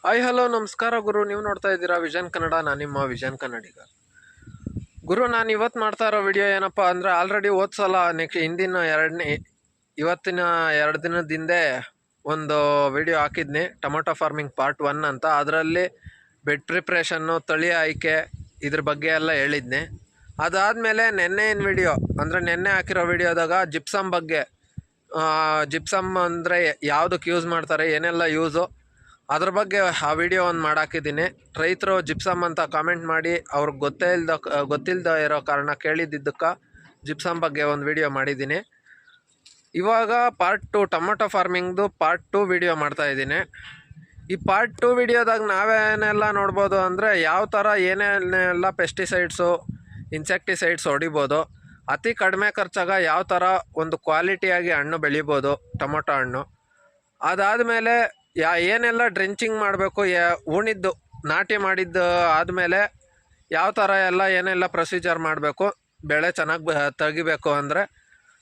Hi hello ನಮಸ್ಕಾರ ಗುರು. ನೀವು ನೋಡ್ತಾ ಇದ್ದೀರಾ ವಿಷನ್ ಕನ್ನಡ. ನಾನು ನಿಮ್ಮ ವಿಷನ್ ಕನ್ನಡಿಗ ಗುರು. ನಾನು ಇವತ್ತು ಮಾಡ್ತಾ ಇರೋ ವಿಡಿಯೋ ಏನಪ್ಪ ಅಂದರೆ, ಆಲ್ರೆಡಿ ಸಲ ಹಿಂದಿನ ಇವತ್ತಿನ 2 ದಿನದ ಹಿಂದೆ ಒಂದು ವಿಡಿಯೋ ಹಾಕಿದ್ನಿ, ಟೊಮೊಟೊ ಫಾರ್ಮಿಂಗ್ ಪಾರ್ಟ್ 1 ಅಂತ. ಅದರಲ್ಲಿ ಬೆಡ್ ಪ್ರಿಪ್ರೇಷನ್ನು, ತಳಿ ಆಯ್ಕೆ, ಇದ್ರ ಬಗ್ಗೆ ಎಲ್ಲ ಹೇಳಿದ್ನಿ. ಅದಾದಮೇಲೆ ನೆನ್ನೆಯ ವಿಡಿಯೋ ಅಂದರೆ ನೆನ್ನೆ ಹಾಕಿರೋ ವಿಡಿಯೋದಾಗ ಜಿಪ್ಸಮ್ ಬಗ್ಗೆ, ಜಿಪ್ಸಮ್ ಅಂದರೆ ಯಾವುದಕ್ಕೆ ಯೂಸ್ ಮಾಡ್ತಾರೆ, ಏನೆಲ್ಲ ಯೂಸು, ಅದ್ರ ಬಗ್ಗೆ ಆ ವಿಡಿಯೋ ಒಂದು ಮಾಡಾಕಿದ್ದೀನಿ. ರೈತರು ಜಿಪ್ಸಮ್ ಅಂತ ಕಾಮೆಂಟ್ ಮಾಡಿ ಅವ್ರಿಗೆ ಗೊತ್ತಿಲ್ಲದ ಇರೋ ಕಾರಣ ಕೇಳಿದ್ದಕ್ಕೆ ಜಿಪ್ಸಮ್ ಬಗ್ಗೆ ಒಂದು ವಿಡಿಯೋ ಮಾಡಿದ್ದೀನಿ. ಇವಾಗ ಪಾರ್ಟ್ 2 ಟೊಮೊಟೊ ಫಾರ್ಮಿಂಗ್ದು ಪಾರ್ಟ್ 2 ವಿಡಿಯೋ ಮಾಡ್ತಾಯಿದ್ದೀನಿ. ಈ ಪಾರ್ಟ್ 2 ವಿಡಿಯೋದಾಗ ನಾವೇನೆಲ್ಲ ನೋಡ್ಬೋದು ಅಂದರೆ, ಯಾವ ಥರ ಏನೇನೆಲ್ಲ ಪೆಸ್ಟಿಸೈಡ್ಸು, ಇನ್ಸೆಕ್ಟಿಸೈಡ್ಸ್ ಹೊಡಿಬೋದು, ಅತಿ ಕಡಿಮೆ ಖರ್ಚಾಗ ಯಾವ ಥರ ಒಂದು ಕ್ವಾಲಿಟಿಯಾಗಿ ಹಣ್ಣು ಬೆಳಿಬೋದು ಟೊಮೊಟೊ ಹಣ್ಣು. ಅದಾದಮೇಲೆ ಏನೆಲ್ಲ ಡ್ರೆಂಚಿಂಗ್ ಮಾಡಬೇಕು, ಉಣಿದ್ದು ನಾಟಿ ಮಾಡಿದ್ದು ಆದಮೇಲೆ ಯಾವ ಥರ ಎಲ್ಲ ಏನೆಲ್ಲ ಪ್ರೊಸೀಜರ್ ಮಾಡಬೇಕು ಬೆಳೆ ಚೆನ್ನಾಗಿ ತೆಗಿಬೇಕು ಅಂದರೆ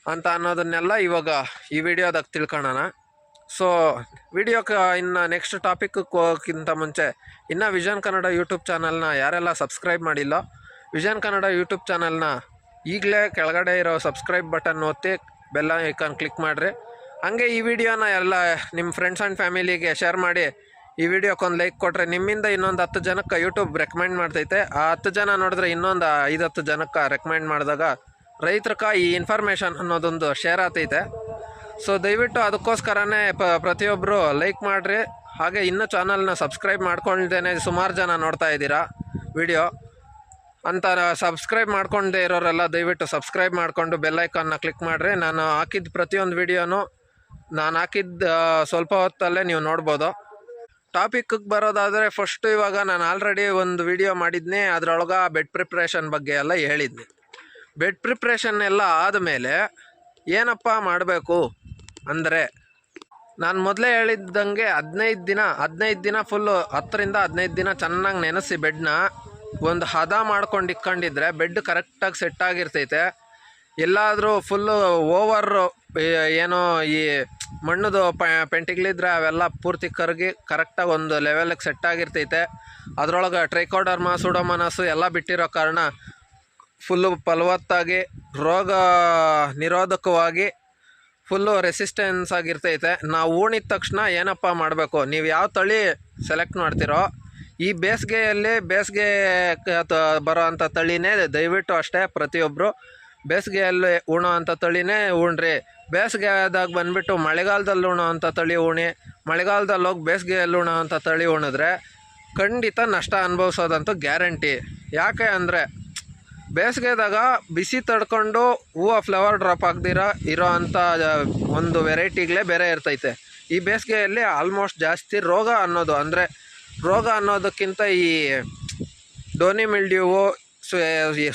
ಅಂತ ಅನ್ನೋದನ್ನೆಲ್ಲ ಇವಾಗ ಈ ವಿಡಿಯೋದಾಗ ತಿಳ್ಕೊಳ್ಳೋಣ. ಸೊ ವಿಡಿಯೋಕ್ಕೆ ಇನ್ನು ನೆಕ್ಸ್ಟ್ ಟಾಪಿಕ್ಗೆ ಹೋಗೋಕ್ಕಿಂತ ಮುಂಚೆ ಇನ್ನು ವಿಷನ್ ಕನ್ನಡ ಯೂಟ್ಯೂಬ್ ಚಾನಲ್ನ ಯಾರೆಲ್ಲ ಸಬ್ಸ್ಕ್ರೈಬ್ ಮಾಡಿಲ್ಲ, ವಿಷನ್ ಕನ್ನಡ ಯೂಟ್ಯೂಬ್ ಚಾನಲ್ನ ಈಗಲೇ ಕೆಳಗಡೆ ಇರೋ ಸಬ್ಸ್ಕ್ರೈಬ್ ಬಟನ್ ಒತ್ತಿ ಬೆಲ್ ಐಕಾನ್ ಕ್ಲಿಕ್ ಮಾಡಿರಿ. ಹಂಗೆ ಈ ವಿಡಿಯೋನ ಎಲ್ಲ ನಿಮ್ಮ ಫ್ರೆಂಡ್ಸ್ ಆ್ಯಂಡ್ ಫ್ಯಾಮಿಲಿಗೆ ಶೇರ್ ಮಾಡಿ ಈ ವಿಡಿಯೋಕ್ಕೊಂದು ಲೈಕ್ ಕೊಟ್ಟರೆ ನಿಮ್ಮಿಂದ ಇನ್ನೊಂದು 10 ಜನಕ್ಕೆ ಯೂಟ್ಯೂಬ್ ರೆಕಮೆಂಡ್ ಮಾಡ್ತೈತೆ. ಆ 10 ಜನ ನೋಡಿದ್ರೆ ಇನ್ನೊಂದು 5-10 ಜನಕ್ಕೆ ರೆಕಮೆಂಡ್ ಮಾಡಿದಾಗ ರೈತರಕ್ಕೆ ಈ ಇನ್ಫಾರ್ಮೇಷನ್ ಅನ್ನೋದೊಂದು ಶೇರ್ ಆಗ್ತೈತೆ. ಸೊ ದಯವಿಟ್ಟು ಅದಕ್ಕೋಸ್ಕರನೇ ಪ್ರತಿಯೊಬ್ಬರು ಲೈಕ್ ಮಾಡಿರಿ. ಹಾಗೆ ಇನ್ನೂ ಚಾನಲ್ನ ಸಬ್ಸ್ಕ್ರೈಬ್ ಮಾಡ್ಕೊಳ್ದೇನೆ ಸುಮಾರು ಜನ ನೋಡ್ತಾ ಇದ್ದೀರಾ ವಿಡಿಯೋ ಅಂತ. ಸಬ್ಸ್ಕ್ರೈಬ್ ಮಾಡ್ಕೊಂಡೇ ಇರೋರೆಲ್ಲ ದಯವಿಟ್ಟು ಸಬ್ಸ್ಕ್ರೈಬ್ ಮಾಡಿಕೊಂಡು ಬೆಲ್ ಐಕಾನ್ನ ಕ್ಲಿಕ್ ಮಾಡಿರಿ. ನಾನು ಹಾಕಿದ ಪ್ರತಿಯೊಂದು ವಿಡಿಯೋನು ನಾನು ಹಾಕಿದ್ದ ಸ್ವಲ್ಪ ಹೊತ್ತಲ್ಲೇ ನೀವು ನೋಡ್ಬೋದು. ಟಾಪಿಕ್ಗೆ ಬರೋದಾದರೆ ಫಸ್ಟು ಇವಾಗ ನಾನು ಆಲ್ರೆಡಿ ಒಂದು ವಿಡಿಯೋ ಮಾಡಿದ್ನಿ, ಅದರೊಳಗೆ ಬೆಡ್ ಪ್ರಿಪ್ರೇಷನ್ ಬಗ್ಗೆ ಎಲ್ಲ ಹೇಳಿದ್ನಿ. ಬೆಡ್ ಪ್ರಿಪ್ರೇಷನ್ ಎಲ್ಲ ಆದಮೇಲೆ ಏನಪ್ಪ ಮಾಡಬೇಕು ಅಂದರೆ, ನಾನು ಮೊದಲೇ ಹೇಳಿದ್ದಂಗೆ 15 ದಿನ ಫುಲ್ಲು 10 ರಿಂದ 15 ದಿನ ಚೆನ್ನಾಗಿ ನೆನೆಸಿ ಬೆಡ್ನ ಒಂದು ಹದ ಮಾಡ್ಕೊಂಡು ಇಟ್ಕೊಂಡಿದ್ರೆ ಬೆಡ್ ಕರೆಕ್ಟಾಗಿ ಸೆಟ್ ಆಗಿರ್ತೈತೆ. ಎಲ್ಲಾದರೂ ಫುಲ್ಲು ಓವರ್ ಏನೋ ಈ ಮಣ್ಣದು ಪೆಂಟಿಗಳಿದ್ರೆ ಅವೆಲ್ಲ ಪೂರ್ತಿ ಕರಗಿ ಕರೆಕ್ಟಾಗಿ ಒಂದು ಲೆವೆಲಿಗೆ ಸೆಟ್ ಆಗಿರ್ತೈತೆ. ಅದರೊಳಗೆ ಟ್ರೈಕೋಡರ್ಮಾ, ಸೂಡೋಮೋನಾಸು ಎಲ್ಲ ಬಿಟ್ಟಿರೋ ಕಾರಣ ಫುಲ್ಲು ಫಲವತ್ತಾಗಿ ರೋಗ ನಿರೋಧಕವಾಗಿ ಫುಲ್ಲು ರೆಸಿಸ್ಟೆನ್ಸ್ ಆಗಿರ್ತೈತೆ. ನಾವು ಉಣಿದ ತಕ್ಷಣ ಏನಪ್ಪ ಮಾಡಬೇಕು, ನೀವು ಯಾವ ತಳಿ ಸೆಲೆಕ್ಟ್ ಮಾಡ್ತೀರೋ ಈ ಬೇಸಿಗೆ ಬರೋ ಅಂಥ ತಳಿನೇ ದಯವಿಟ್ಟು ಅಷ್ಟೇ ಪ್ರತಿಯೊಬ್ಬರು ಬೇಸಿಗೆಯಲ್ಲಿ ಉಣೋ ಅಂಥ ತಳಿನೇ ಉಣ್ರಿ. ಬೇಸಿಗೆದಾಗ ಬಂದುಬಿಟ್ಟು ಮಳೆಗಾಲದಲ್ಲಿ ಉಣೋ ಅಂಥ ತಳಿ ಉಣಿ, ಮಳೆಗಾಲದಲ್ಲಿ ಹೋಗಿ ಬೇಸಿಗೆಯಲ್ಲಿ ಉಣೋ ಅಂಥ ತಳಿ ಉಣಿದ್ರೆ ಖಂಡಿತ ನಷ್ಟ ಅನುಭವಿಸೋದಂತೂ ಗ್ಯಾರಂಟಿ. ಯಾಕೆ ಅಂದರೆ, ಬೇಸಿಗೆದಾಗ ಬಿಸಿ ತಡ್ಕೊಂಡು ಹೂವು ಫ್ಲವರ್ ಡ್ರಾಪ್ ಆಗದಿರೋ ಇರೋ ಅಂಥ ಒಂದು ವೆರೈಟಿಗಳೇ ಬೇರೆ ಇರ್ತೈತೆ. ಈ ಬೇಸಿಗೆಯಲ್ಲಿ ಆಲ್ಮೋಸ್ಟ್ ಜಾಸ್ತಿ ರೋಗ ಅನ್ನೋದಕ್ಕಿಂತ ಈ ಡೋನಿ ಮಿಲ್ಡ್ಯೂವು,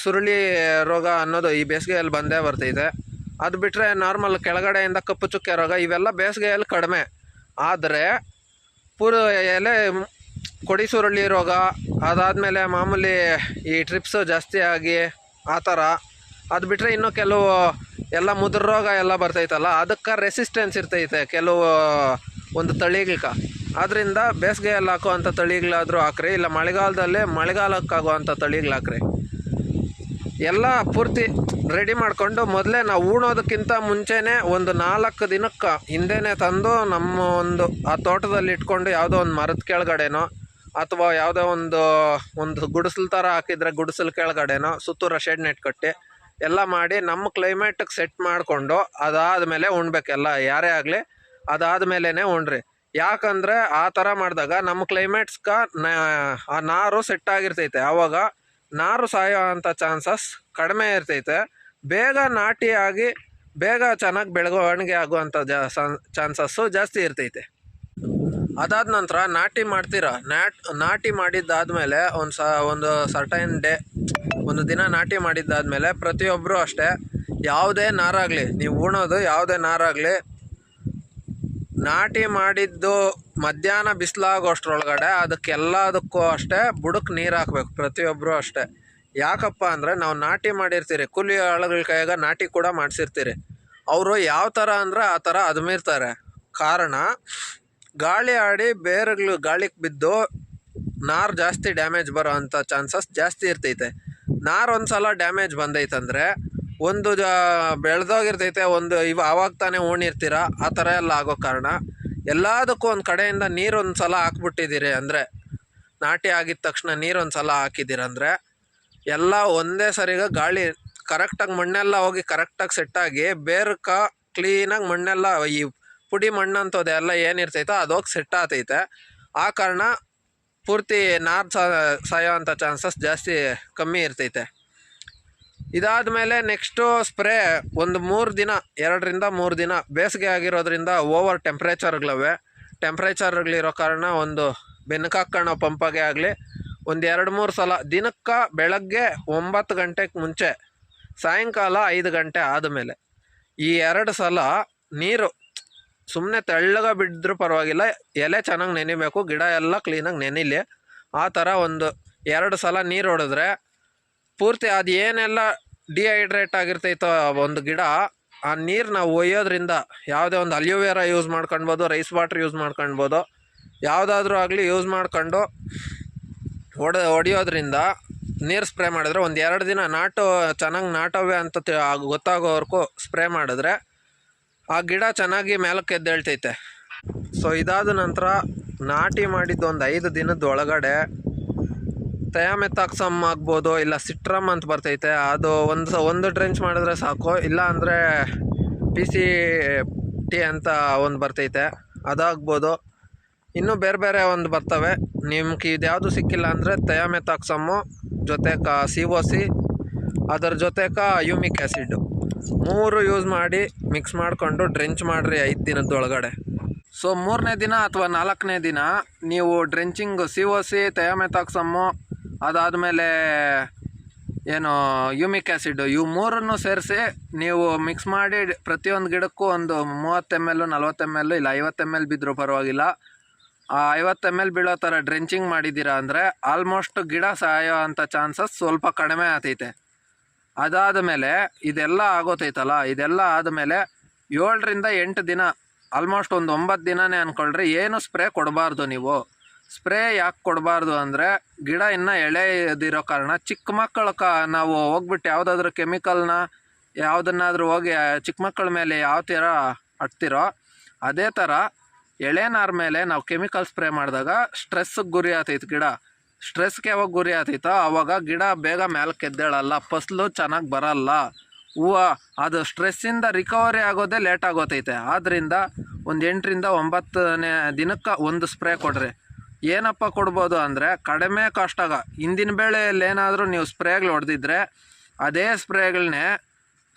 ಸುರುಳಿ ರೋಗ ಅನ್ನೋದು ಈ ಬೇಸಿಗೆಯಲ್ಲಿ ಬಂದೇ ಬರ್ತೈತೆ. ಅದು ಬಿಟ್ಟರೆ ನಾರ್ಮಲ್ ಕೆಳಗಡೆಯಿಂದ ಕಪ್ಪು ಚುಕ್ಕೆ ರೋಗ ಇವೆಲ್ಲ ಬೇಸಿಗೆಯಲ್ಲಿ ಕಡಿಮೆ. ಆದರೆ ಎಲೆ ಕೊಡಿ ಸುರುಳಿ ರೋಗ, ಅದಾದಮೇಲೆ ಮಾಮೂಲಿ ಈ ಟ್ರಿಪ್ಸು ಜಾಸ್ತಿ ಆಗಿ ಆ ಥರ, ಅದು ಬಿಟ್ಟರೆ ಇನ್ನೂ ಕೆಲವು ಎಲ್ಲ ಮುದ್ರ ರೋಗ ಎಲ್ಲ ಬರ್ತೈತಲ್ಲ, ಅದಕ್ಕೆ ರೆಸಿಸ್ಟೆನ್ಸ್ ಇರ್ತೈತೆ ಕೆಲವು ಒಂದು ತಳಿಗಳ್ಗೆ. ಆದ್ದರಿಂದ ಬೇಸಿಗೆಯಲ್ಲಿ ಹಾಕುವಂಥ ತಳಿಗಳಾದರೂ ಹಾಕ್ರಿ, ಇಲ್ಲ ಮಳೆಗಾಲಕ್ಕಾಗುವಂಥ ತಳಿಗಳು ಹಾಕ್ರಿ. ಎಲ್ಲ ಪೂರ್ತಿ ರೆಡಿ ಮಾಡಿಕೊಂಡು ಮೊದಲೇ ನಾವು ಉಣೋದಕ್ಕಿಂತ ಮುಂಚೆನೇ ಒಂದು 4 ದಿನಕ್ಕೆ ಹಿಂದೆನೇ ತಂದು ನಮ್ಮ ಆ ತೋಟದಲ್ಲಿ ಇಟ್ಕೊಂಡು ಯಾವುದೋ ಒಂದು ಮರದ ಕೆಳಗಡೆನೋ ಅಥವಾ ಯಾವುದೋ ಒಂದು ಗುಡಿಸಲು ಥರ ಹಾಕಿದರೆ ಗುಡಿಸಲು ಕೆಳಗಡೆನೋ ಸುತ್ತೂರ ಶೆಡ್ ನೆಟ್ ಕಟ್ಟಿ ಎಲ್ಲ ಮಾಡಿ ನಮ್ಮ ಕ್ಲೈಮೇಟಿಗೆ ಸೆಟ್ ಮಾಡಿಕೊಂಡು ಅದಾದಮೇಲೆ ಉಣ್ಬೇಕೆಲ್ಲ ಯಾರೇ ಆಗಲಿ, ಅದಾದಮೇಲೆ ಉಣ್ರಿ. ಯಾಕಂದರೆ ಆ ಥರ ಮಾಡಿದಾಗ ನಮ್ಮ ಕ್ಲೈಮೇಟ್ಸ್ಗೆ ಆ ನಾರು ಸೆಟ್ ಆಗಿರ್ತೈತೆ. ಆವಾಗ ನಾರು ಸಾಯೋ ಅಂಥ ಚಾನ್ಸಸ್ ಕಡಿಮೆ ಇರ್ತೈತೆ. ಬೇಗ ನಾಟಿಯಾಗಿ ಬೇಗ ಚೆನ್ನಾಗಿ ಬೆಳವಣಿಗೆ ಆಗುವಂಥ ಚಾನ್ಸಸ್ಸು ಜಾಸ್ತಿ ಇರ್ತೈತೆ. ಅದಾದ ನಂತರ ನಾಟಿ ಮಾಡಿದ್ದಾದಮೇಲೆ ಒಂದು ಸರ್ಟೈನ್ ಡೇ, ಒಂದು ದಿನ ನಾಟಿ ಮಾಡಿದ್ದಾದಮೇಲೆ ಪ್ರತಿಯೊಬ್ಬರು ಅಷ್ಟೇ, ಯಾವುದೇ ನಾರಾಗಲಿ, ನೀವು ಉಣೋದು ಯಾವುದೇ ನಾರಾಗಲಿ, ನಾಟಿ ಮಾಡಿದ್ದು ಮಧ್ಯಾಹ್ನ ಬಿಸಿಲಾಗೋಷ್ಟ್ರೊಳಗಡೆ ಅದಕ್ಕೆಲ್ಲದಕ್ಕೂ ಅಷ್ಟೇ ಬುಡಕ್ಕೆ ನೀರು ಹಾಕಬೇಕು ಪ್ರತಿಯೊಬ್ಬರು ಅಷ್ಟೇ. ಯಾಕಪ್ಪ ಅಂದರೆ, ನಾವು ನಾಟಿ ಮಾಡಿರ್ತೀರಿ, ಕೂಲಿ ಆಳುಗಳ ಕೈಯಾಗ ನಾಟಿ ಕೂಡ ಮಾಡಿಸಿರ್ತೀರಿ. ಅವರು ಯಾವ ಥರ ಅಂದರೆ ಆ ಥರ ಅದ್ಮಿರ್ತಾರೆ. ಕಾರಣ ಗಾಳಿ ಆಡಿ ಬೇರುಗಳು ಗಾಳಿಗೆ ಬಿದ್ದು ನಾರು ಜಾಸ್ತಿ ಡ್ಯಾಮೇಜ್ ಬರೋ ಅಂಥ ಚಾನ್ಸಸ್ ಜಾಸ್ತಿ ಇರ್ತೈತೆ. ನಾರು ಒಂದು ಸಲ ಡ್ಯಾಮೇಜ್ ಬಂದೈತಂದರೆ ಒಂದು ಬೆಳೆದೋಗಿರ್ತೈತೆ, ಒಂದು ಆವಾಗ ತಾನೇ ಉಣಿರ್ತೀರ, ಆ ಥರ ಎಲ್ಲ ಆಗೋ ಕಾರಣ ಎಲ್ಲದಕ್ಕೂ ಒಂದು ಕಡೆಯಿಂದ ನೀರು ಒಂದು ಸಲ ಹಾಕ್ಬಿಟ್ಟಿದ್ದೀರಿ ಅಂದರೆ, ನಾಟಿ ಆಗಿದ ತಕ್ಷಣ ನೀರು ಒಂದು ಸಲ ಹಾಕಿದ್ದೀರಂದರೆ ಎಲ್ಲ ಒಂದೇ ಸರಿಗೆ ಗಾಳಿ ಕರೆಕ್ಟಾಗಿ ಮಣ್ಣೆಲ್ಲ ಹೋಗಿ ಕರೆಕ್ಟಾಗಿ ಸೆಟ್ಟಾಗಿ ಬೇರ್ಕ ಕ್ಲೀನಾಗಿ ಮಣ್ಣೆಲ್ಲ ಈ ಪುಡಿ ಮಣ್ಣು ಅಂಥದ್ದೆಲ್ಲ ಏನಿರ್ತೈತೋ ಅದೋಗಿ ಸೆಟ್ ಆಗ್ತೈತೆ. ಆ ಕಾರಣ ಪೂರ್ತಿ ನಾರು ಸಾಯೋ ಅಂಥ ಚಾನ್ಸಸ್ ಜಾಸ್ತಿ ಕಮ್ಮಿ ಇರ್ತೈತೆ. ಇದಾದ ಮೇಲೆ ನೆಕ್ಸ್ಟು ಸ್ಪ್ರೇ ಒಂದು 2 ದಿನ ಬೇಸಿಗೆ ಆಗಿರೋದ್ರಿಂದ ಓವರ್ ಟೆಂಪ್ರೇಚರ್ಗಳಿರೋ ಕಾರಣ ಒಂದು ಬೆನ್ಕಾಕಣೋ ಪಂಪಾಗೆ ಆಗಲಿ ಒಂದು 2-3 ಸಲ ದಿನಕ್ಕೆ ಬೆಳಗ್ಗೆ 9 ಗಂಟೆಗೆ ಮುಂಚೆ, ಸಾಯಂಕಾಲ 5 ಗಂಟೆ ಆದಮೇಲೆ ಈ 2 ಸಲ ನೀರು ಸುಮ್ಮನೆ ತೆಳ್ಳಗೆ ಬಿದ್ದರೂ ಪರವಾಗಿಲ್ಲ, ಎಲೆ ಚೆನ್ನಾಗಿ ನೆನಿಬೇಕು, ಗಿಡ ಎಲ್ಲ ಕ್ಲೀನಾಗಿ ನೆನಿಲಿ. ಆ ಥರ ಒಂದು 2 ಸಲ ನೀರು ಹೊಡೆದ್ರೆ ಪೂರ್ತಿ ಅದು ಏನೆಲ್ಲ ಡಿಹೈಡ್ರೇಟ್ ಆಗಿರ್ತೈತೋ ಒಂದು ಗಿಡ, ಆ ನೀರು ನಾವು ಒಯ್ಯೋದ್ರಿಂದ ಯಾವುದೇ ಒಂದು ಅಲ್ಯೂವೇರಾ ಯೂಸ್ ಮಾಡ್ಕೊಳ್ಬೋದು, ರೈಸ್ ವಾಟ್ರ್ ಯೂಸ್ ಮಾಡ್ಕೊಳ್ಬೋದು, ಯಾವುದಾದ್ರೂ ಆಗಲಿ ಯೂಸ್ ಮಾಡ್ಕೊಂಡು ಹೊಡೆಯೋದ್ರಿಂದ ನೀರು ಸ್ಪ್ರೇ ಮಾಡಿದ್ರೆ ಒಂದು 2 ದಿನ ಚೆನ್ನಾಗಿ ನಾಟವೆ ಅಂತ ಗೊತ್ತಾಗೋವರೆಗೂ ಸ್ಪ್ರೇ ಮಾಡಿದ್ರೆ ಆ ಗಿಡ ಚೆನ್ನಾಗಿ ಮೇಲಕ್ಕೆ ಎದ್ದೇಳ್ತೈತೆ. ಸೊ ಇದಾದ ನಂತರ ನಾಟಿ ಮಾಡಿದ್ದು ಒಂದು 5 ದಿನದ ಒಳಗಡೆ ಥಯಾಮೆಥಾಕ್ಸಮ್ ಆಗ್ಬೋದು, ಇಲ್ಲ ಸಿಟ್ರಮ್ ಅಂತ ಬರ್ತೈತೆ, ಅದು ಒಂದು ಡ್ರೆಂಚ್ ಮಾಡಿದ್ರೆ ಸಾಕು. ಇಲ್ಲ ಅಂದರೆ PCT ಅಂತ ಒಂದು ಬರ್ತೈತೆ, ಅದಾಗ್ಬೋದು. ಇನ್ನೂ ಬೇರೆ ಒಂದು ಬರ್ತವೆ. ನಿಮ್ಗೆ ಇದ್ಯಾವುದು ಸಿಕ್ಕಿಲ್ಲ ಅಂದರೆ ಥಯಾಮೆಥಾಕ್ಸಮ್ಮು ಜೊತೆ COC, ಅದರ ಜೊತೆ ಯೂಮಿಕ್ ಆ್ಯಸಿಡ್ಡು 3 ಯೂಸ್ ಮಾಡಿ ಮಿಕ್ಸ್ ಮಾಡಿಕೊಂಡು ಡ್ರೆಂಚ್ ಮಾಡಿರಿ 5 ದಿನದೊಳಗಡೆ. ಸೊ 3ನೇ ದಿನ ಅಥವಾ 4ನೇ ದಿನ ನೀವು ಡ್ರೆಂಚಿಂಗ್ COC, ಥಯಾಮೆಥಾಕ್ಸಮ್ಮು, ಅದಾದಮೇಲೆ ಏನು ಯೂಮಿಕ್ ಆ್ಯಸಿಡ್ಡು, ಇವು 3 ಸೇರಿಸಿ ನೀವು ಮಿಕ್ಸ್ ಮಾಡಿ ಪ್ರತಿಯೊಂದು ಗಿಡಕ್ಕೂ ಒಂದು 30 ml 40 ml ಇಲ್ಲ 50 ml ಬಿದ್ದರೂ ಪರವಾಗಿಲ್ಲ, ಆ 50 ml ಬೀಳೋ ಥರ ಡ್ರೆಂಚಿಂಗ್ ಮಾಡಿದ್ದೀರಾ ಅಂದರೆ ಆಲ್ಮೋಸ್ಟ್ ಗಿಡ ಸಾಯೋ ಅಂಥ ಚಾನ್ಸಸ್ ಸ್ವಲ್ಪ ಕಡಿಮೆ ಆಗ್ತೈತೆ. ಅದಾದ ಮೇಲೆ ಇದೆಲ್ಲ ಆಗೋತೈತಲ್ಲ, ಇದೆಲ್ಲ ಆದಮೇಲೆ 7ರಿಂದ 8 ದಿನ, ಆಲ್ಮೋಸ್ಟ್ ಒಂದು 9 ದಿನನೇ ಅಂದ್ಕೊಳ್ರಿ, ಏನು ಸ್ಪ್ರೇ ಕೊಡಬಾರ್ದು ನೀವು. ಸ್ಪ್ರೇ ಯಾಕೆ ಕೊಡಬಾರ್ದು ಅಂದರೆ ಗಿಡ ಇನ್ನೂ ಎಳೆದಿರೋ ಕಾರಣ. ಚಿಕ್ಕ ಮಕ್ಕಳ ನಾವು ಹೋಗ್ಬಿಟ್ಟು ಯಾವುದಾದ್ರೂ ಕೆಮಿಕಲ್ನ ಯಾವುದನ್ನಾದ್ರೂ ಹೋಗಿ ಚಿಕ್ಕ ಮಕ್ಕಳ ಮೇಲೆ ಯಾವ ಥರ ಹಟ್ತಿರೋ ಅದೇ ಥರ ಎಳೆನಾರ ಮೇಲೆ ನಾವು ಕೆಮಿಕಲ್ ಸ್ಪ್ರೇ ಮಾಡಿದಾಗ ಸ್ಟ್ರೆಸ್ಗೆ ಗುರಿ ಆಗ್ತೈತೆ ಗಿಡ. ಸ್ಟ್ರೆಸ್ಗೆ ಯಾವಾಗ ಗುರಿ ಆಗ್ತೈತೋ ಆವಾಗ ಗಿಡ ಬೇಗ ಮೇಲಕ್ಕೆ ಎದ್ದೇಳಲ್ಲ, ಫಸಲು ಚೆನ್ನಾಗಿ ಬರಲ್ಲ, ಹೂವು ಅದು ಸ್ಟ್ರೆಸ್ಸಿಂದ ರಿಕವರಿ ಆಗೋದೇ ಲೇಟ್ ಆಗೋತೈತೆ. ಆದ್ದರಿಂದ ಒಂದು 8ರಿಂದ 9ನೇ ದಿನಕ್ಕೆ ಒಂದು ಸ್ಪ್ರೇ ಕೊಡ್ರಿ. ಏನಪ್ಪ ಕೊಡ್ಬೋದು ಅಂದರೆ ಕಡಿಮೆ ಕಾಸ್ಟಾಗ ಹಿಂದಿನ ಬೆಳೆಯಲ್ಲಿ ಏನಾದರೂ ನೀವು ಸ್ಪ್ರೇಗಳು ಹೊಡೆದಿದ್ರೆ ಅದೇ ಸ್ಪ್ರೇಗಳನ್ನೇ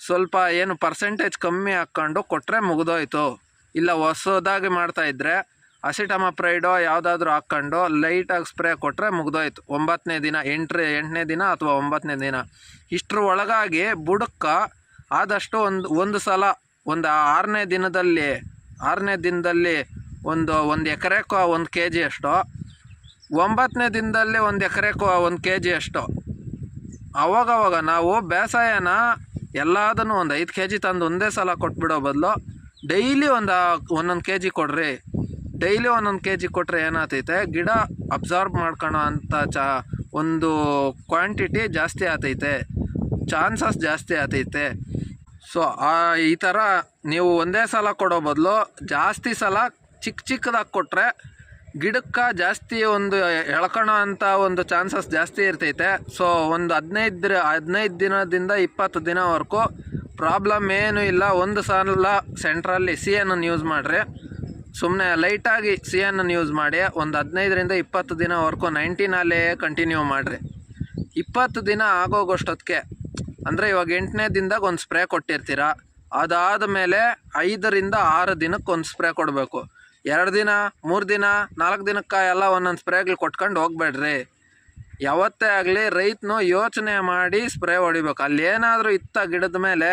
ಸ್ವಲ್ಪ ಏನು ಪರ್ಸೆಂಟೇಜ್ ಕಮ್ಮಿ ಹಾಕ್ಕೊಂಡು ಕೊಟ್ಟರೆ ಮುಗಿದೋಯ್ತು. ಇಲ್ಲ ಹೊಸದಾಗಿ ಮಾಡ್ತಾಯಿದ್ರೆ ಅಸಿಟಮಪ್ರೈಡೋ ಯಾವುದಾದ್ರೂ ಹಾಕ್ಕೊಂಡು ಲೈಟಾಗಿ ಸ್ಪ್ರೇ ಕೊಟ್ಟರೆ ಮುಗಿದೋಯ್ತು. 9ನೇ ದಿನ 8ನೇ ದಿನ ಅಥವಾ 9ನೇ ದಿನ ಇಷ್ಟರ ಒಳಗಾಗಿ ಬುಡಕ್ಕೆ ಆದಷ್ಟು ಒಂದು ಸಲ ಒಂದು 6ನೇ ದಿನದಲ್ಲಿ ಒಂದು ಎಕರೆಗೆ 1 kg ಅಷ್ಟು, 9ನೇ ದಿನದಲ್ಲಿ 1 ಎಕರೆಗೆ 1 kg ಅಷ್ಟು. ಅವಾಗವಾಗ ನಾವು ಬೇಸಾಯನ ಎಲ್ಲದನ್ನು ಒಂದು 5 kg ತಂದು ಒಂದೇ ಸಲ ಕೊಟ್ಬಿಡೋ ಬದಲು ಡೈಲಿ ಒಂದೊಂದು kg ಕೊಡ್ರಿ. ಡೈಲಿ 1 kg ಕೊಟ್ಟರೆ ಏನಾಗ್ತೈತೆ, ಗಿಡ ಅಬ್ಸಾರ್ಬ್ ಮಾಡ್ಕೊಳ್ಳೋ ಅಂಥ ಒಂದು ಕ್ವಾಂಟಿಟಿ ಜಾಸ್ತಿ ಆಗ್ತೈತೆ, ಚಾನ್ಸಸ್ ಜಾಸ್ತಿ ಆಗ್ತೈತೆ. ಸೊ ಈ ಥರ ನೀವು ಒಂದೇ ಸಲ ಕೊಡೋ ಬದಲು ಜಾಸ್ತಿ ಸಲ ಚಿಕ್ಕದಾಗಿ ಕೊಟ್ಟರೆ ಗಿಡಕ್ಕೆ ಜಾಸ್ತಿ ಎಳ್ಕೊಳ್ಳೋ ಅಂಥ ಒಂದು ಚಾನ್ಸಸ್ ಜಾಸ್ತಿ ಇರ್ತೈತೆ. ಸೊ ಒಂದು 15 ದಿನದಿಂದ 20 ದಿನವರೆಗೂ ಪ್ರಾಬ್ಲಮ್ ಏನೂ ಇಲ್ಲ. ಒಂದು ಸಲ ಸೆಂಟ್ರಲ್ಲಿ CN ಯೂಸ್ ಮಾಡಿರಿ, ಸುಮ್ಮನೆ ಲೈಟಾಗಿ CN ಯೂಸ್ ಮಾಡಿ ಒಂದು 15ರಿಂದ 20 ದಿನವರೆಗೂ 90ನಲ್ಲೇ ಕಂಟಿನ್ಯೂ ಮಾಡಿರಿ. 20 ದಿನ ಆಗೋಗೋಷ್ಟೊತ್ತಿಗೆ ಅಂದರೆ ಇವಾಗ 8ನೇ ದಿನದಾಗ ಒಂದು ಸ್ಪ್ರೇ ಕೊಟ್ಟಿರ್ತೀರ, ಅದಾದ ಮೇಲೆ 5ರಿಂದ 6 ದಿನಕ್ಕೆ ಒಂದು ಸ್ಪ್ರೇ ಕೊಡಬೇಕು. 2 ದಿನ 3 ದಿನ 4 ದಿನಕ್ಕೆ ಎಲ್ಲ ಒಂದೊಂದು ಸ್ಪ್ರೇಗಳು ಕೊಟ್ಕೊಂಡು ಹೋಗ್ಬೇಡ್ರಿ. ಯಾವತ್ತೇ ಆಗಲಿ ರೈತನು ಯೋಚನೆ ಮಾಡಿ ಸ್ಪ್ರೇ ಹೊಡಿಬೇಕು. ಅಲ್ಲೇನಾದರೂ ಇತ್ತ ಗಿಡದ ಮೇಲೆ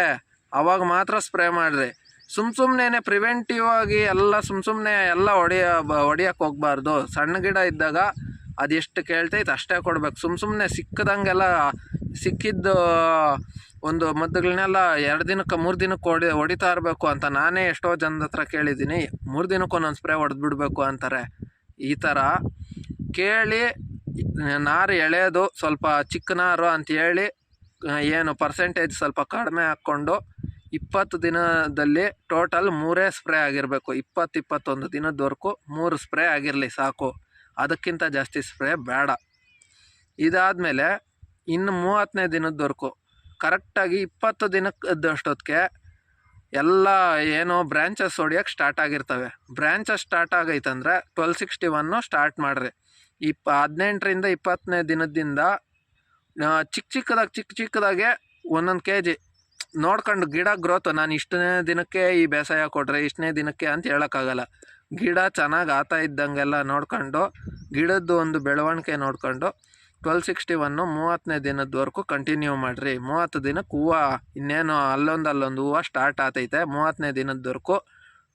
ಅವಾಗ ಮಾತ್ರ ಸ್ಪ್ರೇ ಮಾಡಿರಿ. ಸುಮ್ಮನೆ ಪ್ರಿವೆಂಟಿವ್ ಆಗಿ ಎಲ್ಲ ಸುಮ್ಮನೆ ಎಲ್ಲ ಹೊಡಿಯೋಕ್ಕೆ ಹೋಗ್ಬಾರ್ದು. ಸಣ್ಣ ಗಿಡ ಇದ್ದಾಗ ಅದೆಷ್ಟು ಕೇಳ್ತೈತೆ ಅಷ್ಟೇ ಕೊಡ್ಬೇಕು. ಸುಮ್ಮನೆ ಸಿಕ್ಕದಂಗೆಲ್ಲ ಸಿಕ್ಕಿದ್ದು ಒಂದು ಮದ್ದುಗಳನ್ನೆಲ್ಲ 2 ದಿನಕ್ಕೆ 3 ದಿನಕ್ಕೆ ಹೊಡಿತಾ ಇರಬೇಕು ಅಂತ ನಾನೇ ಎಷ್ಟೋ ಜನದ ಹತ್ರ ಕೇಳಿದ್ದೀನಿ. 3 ದಿನಕ್ಕೆ ಒಂದೊಂದು ಸ್ಪ್ರೇ ಹೊಡೆದ್ಬಿಡ್ಬೇಕು ಅಂತಾರೆ. ಈ ಥರ ಕೇಳಿ ನಾರು ಎಳೆಯೋದು ಸ್ವಲ್ಪ ಚಿಕ್ಕ ನಾರು ಅಂತೇಳಿ ಏನು ಪರ್ಸೆಂಟೇಜ್ ಸ್ವಲ್ಪ ಕಡಿಮೆ ಹಾಕ್ಕೊಂಡು 20 ದಿನದಲ್ಲಿ ಟೋಟಲ್ 3 ಸ್ಪ್ರೇ ಆಗಿರಬೇಕು. 20-21 ದಿನದವರೆಗೂ 3 ಸ್ಪ್ರೇ ಆಗಿರಲಿ ಸಾಕು, ಅದಕ್ಕಿಂತ ಜಾಸ್ತಿ ಸ್ಪ್ರೇ ಬೇಡ. ಇದಾದಮೇಲೆ ಇನ್ನು 30ನೇ ದಿನದವರೆಗೂ ಕರೆಕ್ಟಾಗಿ 20 ದಿನಕ್ಕದಷ್ಟೊತ್ತಿಗೆ ಎಲ್ಲ ಏನೋ ಬ್ರ್ಯಾಂಚಸ್ ಹೊಡಿಯೋಕ್ಕೆ ಸ್ಟಾರ್ಟ್ ಆಗಿರ್ತವೆ. ಬ್ರ್ಯಾಂಚಸ್ ಸ್ಟಾರ್ಟ್ ಆಗೈತಂದರೆ 1261 ಸ್ಟಾರ್ಟ್ ಮಾಡಿರಿ. 18ರಿಂದ 20ನೇ ದಿನದಿಂದ ಚಿಕ್ಕ ಚಿಕ್ಕದಾಗೆ 1 kg ನೋಡ್ಕೊಂಡು ಗಿಡ ಗ್ರೋತ್ ನಾನು ಇಷ್ಟನೇ ದಿನಕ್ಕೆ ಈ ಬೇಸಾಯ ಕೊಟ್ರೆ ಇಷ್ಟನೇ ದಿನಕ್ಕೆ ಅಂತ ಹೇಳೋಕ್ಕಾಗಲ್ಲ. ಗಿಡ ಚೆನ್ನಾಗಿ ಆತಾ ಇದ್ದಂಗೆಲ್ಲ ನೋಡ್ಕೊಂಡು ಗಿಡದ್ದು ಒಂದು ಬೆಳವಣಿಗೆ ನೋಡ್ಕೊಂಡು 1261 30ನೇ ದಿನದವರೆಗೂ ಕಂಟಿನ್ಯೂ ಮಾಡಿರಿ. 30 ದಿನಕ್ಕೆ ಹೂವು ಇನ್ನೇನು ಅಲ್ಲೊಂದು ಹೂವು ಸ್ಟಾರ್ಟ್ ಆಗ್ತೈತೆ. 30ನೇ ದಿನದವರೆಗೂ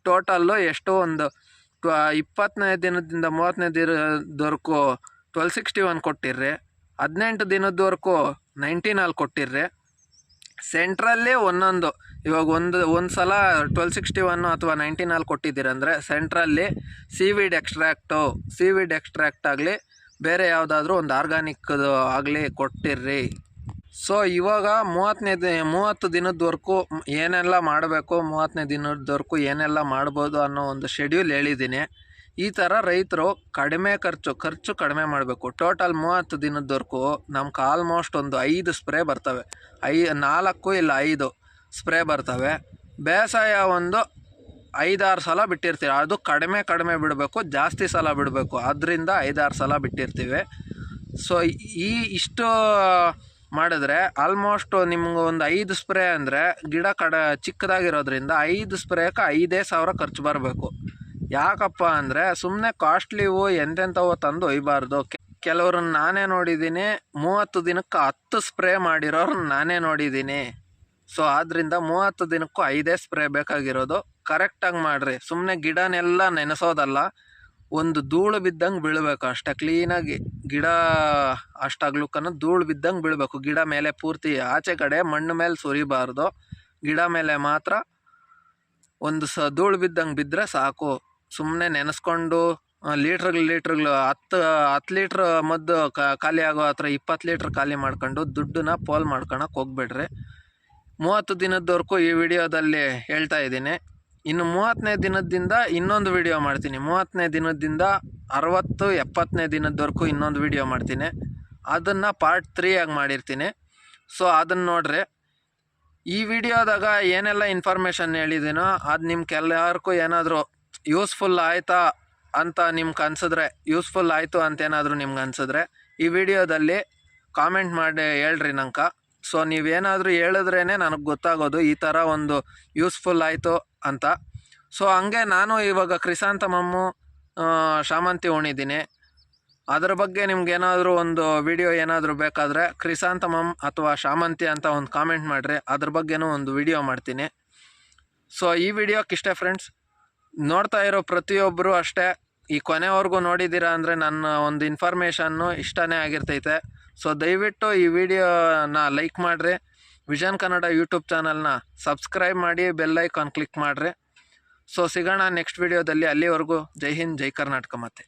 ಟೋಟಲ್ಲು ಎಷ್ಟು ಒಂದು 20ನೇ ದಿನದಿಂದ 30ನೇ ದಿನದವರೆಗೂ 1261 ಕೊಟ್ಟಿರ್ರಿ. 18 ದಿನದವರೆಗೂ 19 ಕೊಟ್ಟಿರ್ರಿ. ಸೆಂಟ್ರಲ್ಲಿ ಒಂದೊಂದು ಇವಾಗ ಒಂದು ಸಲ 1261 ಅಥವಾ 19 ಕೊಟ್ಟಿದ್ದೀರಂದರೆ ಸೆಂಟ್ರಲ್ಲಿ ಸೀವೀಡ್ ಎಕ್ಸ್ಟ್ರಾಕ್ಟ್ ಆಗಲಿ ಬೇರೆ ಯಾವುದಾದ್ರೂ ಒಂದು ಆರ್ಗಾನಿಕ್ದು ಆಗಲಿ ಕೊಟ್ಟಿರ್ರಿ. ಸೊ ಇವಾಗ 30 ದಿನದವರೆಗೂ ಏನೆಲ್ಲ ಮಾಡಬೇಕು, 30ನೇ ದಿನದವರೆಗೂ ಏನೆಲ್ಲ ಮಾಡ್ಬೋದು ಅನ್ನೋ ಒಂದು ಶೆಡ್ಯೂಲ್ ಹೇಳಿದ್ದೀನಿ. ಈ ಥರ ರೈತರು ಕಡಿಮೆ ಖರ್ಚು ಕಡಿಮೆ ಮಾಡಬೇಕು. ಟೋಟಲ್ 30 ದಿನದವರೆಗೂ ನಮ್ಗೆ ಆಲ್ಮೋಸ್ಟ್ ಒಂದು 5 ಸ್ಪ್ರೇ ಬರ್ತವೆ. 4 ಇಲ್ಲ 5 ಸ್ಪ್ರೇ ಬರ್ತವೆ. ಬೇಸಾಯ ಒಂದು 5-6 ಸಲ ಬಿಟ್ಟಿರ್ತೀವಿ. ಅದು ಕಡಿಮೆ ಬಿಡಬೇಕು, ಜಾಸ್ತಿ ಸಲ ಬಿಡಬೇಕು. ಅದರಿಂದ 5-6 ಸಲ ಬಿಟ್ಟಿರ್ತೀವಿ. ಸೊ ಇಷ್ಟು ಮಾಡಿದ್ರೆ ಆಲ್ಮೋಸ್ಟ್ ನಿಮ್ಗೆ ಒಂದು 5 ಸ್ಪ್ರೇ ಅಂದರೆ ಗಿಡ ಚಿಕ್ಕದಾಗಿರೋದ್ರಿಂದ 5 ಸ್ಪ್ರೇಕ್ಕೆ 5,000 ಖರ್ಚು ಬರಬೇಕು. ಯಾಕಪ್ಪ ಅಂದರೆ ಸುಮ್ಮನೆ ಕಾಸ್ಟ್ಲಿವು ಎಂತೆಂಥವು ತಂದು ಒಯ್ಯಬಾರ್ದು. ಕೆಲವ್ರನ್ನ ನಾನೇ ನೋಡಿದ್ದೀನಿ, 30 ದಿನಕ್ಕೆ 10 ಸ್ಪ್ರೇ ಮಾಡಿರೋರನ್ನ ನಾನೇ ನೋಡಿದ್ದೀನಿ. ಸೊ ಆದ್ದರಿಂದ 30 ದಿನಕ್ಕೂ 5 ಸ್ಪ್ರೇ ಬೇಕಾಗಿರೋದು. ಕರೆಕ್ಟಾಗಿ ಮಾಡಿರಿ. ಸುಮ್ಮನೆ ಗಿಡನೆಲ್ಲ ನೆನೆಸೋದಲ್ಲ, ಒಂದು ಧೂಳು ಬಿದ್ದಂಗೆ ಬೀಳಬೇಕು ಅಷ್ಟೇ. ಕ್ಲೀನಾಗಿ ಗಿಡ ಅಷ್ಟಾಗ್ಲಕ್ಕನ್ನು ಧೂಳು ಬಿದ್ದಂಗೆ ಬೀಳಬೇಕು. ಗಿಡ ಮೇಲೆ ಪೂರ್ತಿ ಆಚೆ ಕಡೆ ಮಣ್ಣು ಮೇಲೆ ಸುರಿಬಾರ್ದು. ಗಿಡ ಮೇಲೆ ಮಾತ್ರ ಒಂದು ಧೂಳು ಬಿದ್ದಂಗೆ ಬಿದ್ದರೆ ಸಾಕು. ಸುಮ್ಮನೆ ನೆನೆಸ್ಕೊಂಡು ಲೀಟ್ರುಗಳು 10 ಲೀಟ್ರ್ ಮದ್ದು ಖಾಲಿ ಆಗೋ ಹತ್ರ 20 ಲೀಟ್ರ್ ಖಾಲಿ ಮಾಡ್ಕೊಂಡು ದುಡ್ಡನ್ನ ಪೋಲ್ ಮಾಡ್ಕೊಳಕ್ಕೆ ಹೋಗ್ಬೇಡ್ರಿ. 30 ದಿನದವರೆಗೂ ಈ ವಿಡಿಯೋದಲ್ಲಿ ಹೇಳ್ತಾ ಇದ್ದೀನಿ. ಇನ್ನು 30ನೇ ದಿನದಿಂದ ಇನ್ನೊಂದು ವಿಡಿಯೋ ಮಾಡ್ತೀನಿ. 30ನೇ ದಿನದಿಂದ 60-70ನೇ ದಿನದವರೆಗೂ ಇನ್ನೊಂದು ವಿಡಿಯೋ ಮಾಡ್ತೀನಿ. ಅದನ್ನು ಪಾರ್ಟ್ 3 ಆಗಿ ಮಾಡಿರ್ತೀನಿ. ಸೊ ಅದನ್ನು ನೋಡ್ರಿ. ಈ ವಿಡಿಯೋದಾಗ ಏನೆಲ್ಲ ಇನ್ಫಾರ್ಮೇಷನ್ ಹೇಳಿದ್ದೀನೋ ಅದು ನಿಮ್ಗೆಲ್ಲರಿಗೂ ಏನಾದರೂ ಯೂಸ್ಫುಲ್ ಆಯಿತಾ ಅಂತ ನಿಮ್ಗೆ ಅನ್ಸಿದ್ರೆ, ಯೂಸ್ಫುಲ್ ಆಯಿತು ಅಂತೇನಾದರೂ ನಿಮ್ಗೆ ಅನ್ಸಿದ್ರೆ ಈ ವಿಡಿಯೋದಲ್ಲಿ ಕಾಮೆಂಟ್ ಮಾಡಿ ಹೇಳ್ರಿ ನಂಗೆ. ಸೊ ನೀವೇನಾದರೂ ಹೇಳಿದ್ರೇ ನನಗೆ ಗೊತ್ತಾಗೋದು ಈ ಥರ ಒಂದು ಯೂಸ್ಫುಲ್ ಆಯಿತು ಅಂತ. ಸೊ ಹಂಗೆ ನಾನು ಇವಾಗ ಕ್ರಿಸಾಂತಮಮ್ಮು ಶಾಮಂತಿ ಉಣಿದ್ದೀನಿ. ಅದ್ರ ಬಗ್ಗೆ ನಿಮ್ಗೇನಾದರೂ ಒಂದು ವಿಡಿಯೋ ಏನಾದರೂ ಬೇಕಾದರೆ ಕ್ರಿಸಾಂತಮಮ್ ಅಥವಾ ಶಾಮಂತಿ ಅಂತ ಒಂದು ಕಾಮೆಂಟ್ ಮಾಡಿರಿ. ಅದ್ರ ಬಗ್ಗೆನೂ ಒಂದು ವಿಡಿಯೋ ಮಾಡ್ತೀನಿ. ಸೊ ಈ ವಿಡಿಯೋಕ್ಕೆ ಇಷ್ಟೇ ಫ್ರೆಂಡ್ಸ್. ನೋಡ್ತಾ ಇರೋ ಪ್ರತಿಯೊಬ್ಬರು ಅಷ್ಟೇ ಈ ಕೊನೆವರೆಗೂ ನೋಡಿದ್ದೀರಾ ಅಂದರೆ ನನ್ನ ಒಂದು ಇನ್ಫಾರ್ಮೇಷನ್ನು ಇಷ್ಟನೇ ಆಗಿರ್ತೈತೆ. ಸೊ ದಯವಿಟ್ಟು ಈ ವಿಡಿಯೋನ ಲೈಕ್ ಮಾಡಿರಿ. ವಿಷನ್ ಕನ್ನಡ ಯೂಟ್ಯೂಬ್ ಚಾನಲ್ನ ಸಬ್ಸ್ಕ್ರೈಬ್ ಮಾಡಿ, ಬೆಲ್ ಐಕಾನ್ ಕ್ಲಿಕ್ ಮಾಡಿರಿ. ಸೊ ಸಿಗೋಣ ನೆಕ್ಸ್ಟ್ ವಿಡಿಯೋದಲ್ಲಿ. ಅಲ್ಲಿವರೆಗೂ ಜೈ ಹಿಂದ್, ಜೈ ಕರ್ನಾಟಕ. ಮತ್ತೆ